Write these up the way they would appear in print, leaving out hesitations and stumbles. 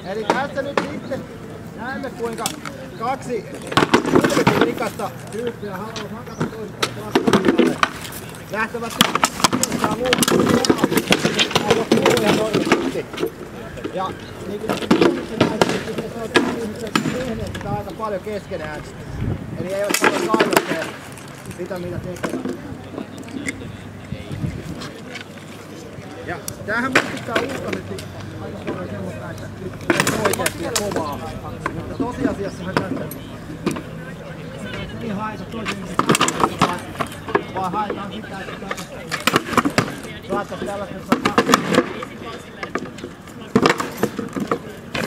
Eli tässä nyt sitten näemme kuinka kaksi rikasta tyyppiä haluaa hakata toistaan vastuulle. Lähtevät saa ihan normisti. Ja niin kuin se on tehneet sitä aika paljon keskenään. Eli ei ole paljon kaivoksia sitä mitä tekevät. Ja tämähän muistuttaa ulkoisesti aika paljon semmoista, että oikeasti ja kovaa. Mutta tosiasiassahan tässä ei haeta toisen vaan haetaan sitä, että saataisiin tällaisessa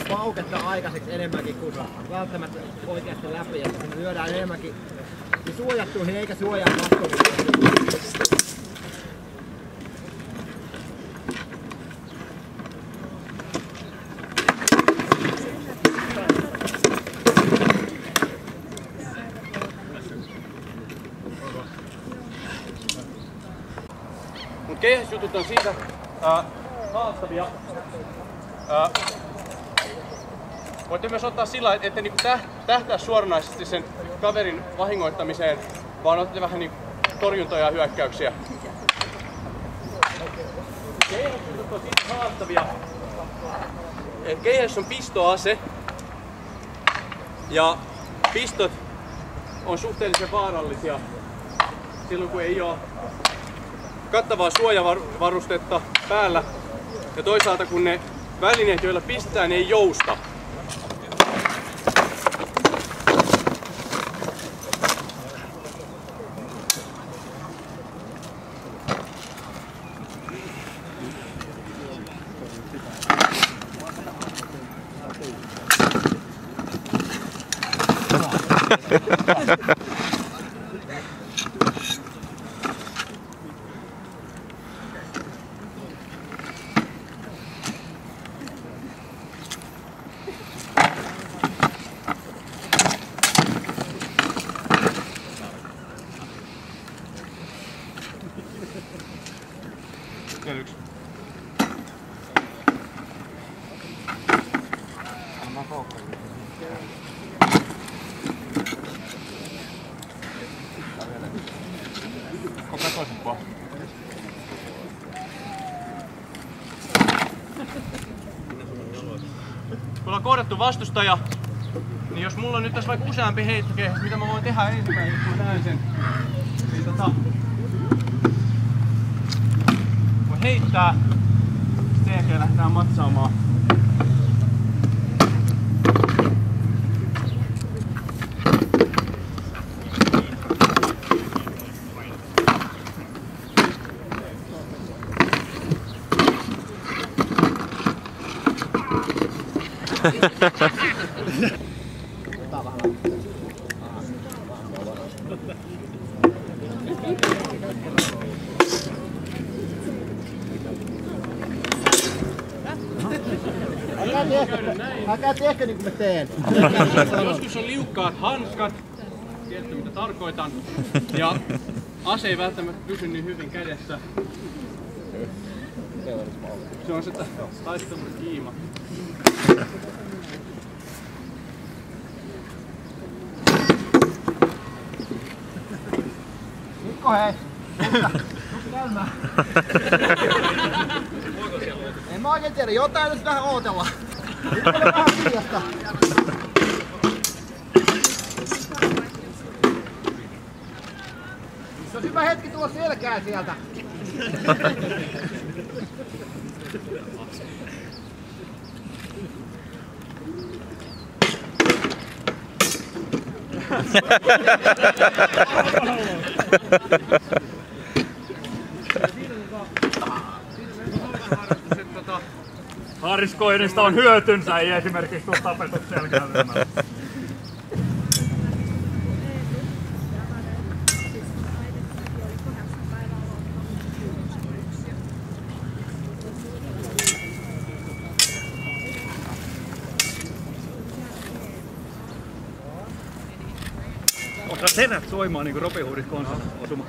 pauketta aikaiseksi enemmänkin kuin välttämättä oikeasti läpi, että kun lyödään enemmänkin suojattuihin eikä suojaa vastuullisesti. Keihäsjutut on siitä haastavia. Voitte myös ottaa sillä, että niinku tähtää suoranaisesti sen kaverin vahingoittamiseen, vaan otatte vähän niinku torjuntoja ja hyökkäyksiä. Keihäsjutut on siitä haastavia. Keihäs on pistoase. Ja pistot on suhteellisen vaarallisia silloin kun ei ole kattavaa suojavarustetta päällä ja toisaalta kun ne välineet joilla pistetään ei jousta. Kun ollaan kohdattu vastustaja, niin jos mulla on nyt tässä vaikka useampi heittokehys, mitä mä voin tehdä ensimmäiseksi, kun näen sen, niin voi heittää, sen jälkeen lähdetään matsaamaan. Älkää tehkö niin kuin mä teen. Joskus on liukkaat hanskat, tiedätte mitä tarkoitan, ja ase ei välttämättä pysy niin hyvin kädessä. Se on se taistelun kiima. Mikko hei! Tuu käymään! En mä oikein tiedä, jotain nyt vähän ootella. Nyt on vähän hiljasta. Se on hyvä hetki tulla selkää sieltä. Hariskoinnista on hyötynsä, ei esimerkiksi tuossa tapetut selkään lyömällä. Osaa terät soimaan niinku Robin Hoodit konsana osuma.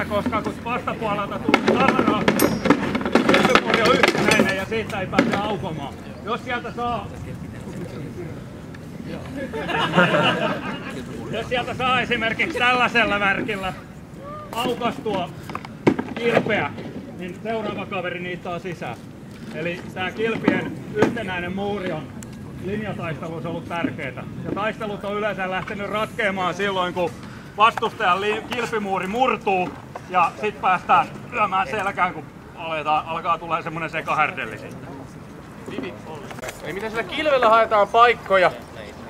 Koska kun vastapuolelta tuli tavara, kylpypuoli on yhtenäinen ja siitä ei pääse aukomaan. Jos sieltä saa esimerkiksi tällaisella märkillä aukastua kilpeä, niin seuraava kaveri niittaa sisään. Eli tämä kilpien yhtenäinen muuri on linjataistelussa ollut tärkeää. Ja taistelut on yleensä lähtenyt ratkeamaan silloin, kun vastustajan kilpimuuri murtuu ja sit päästään lyömään selkään, kun alkaa tulee semmonen sekahärdeli sitten. Eli mitä sillä kilvellä haetaan paikkoja,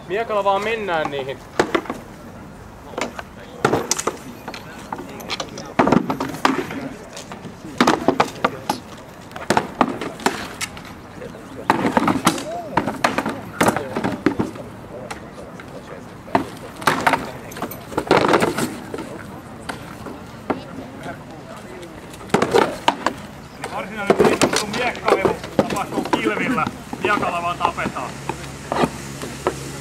miekalla vaan mennään niihin. Varsinainen niin sanottu miekkailu tapahtuu kilvillä, miekalla vaan tapetaan.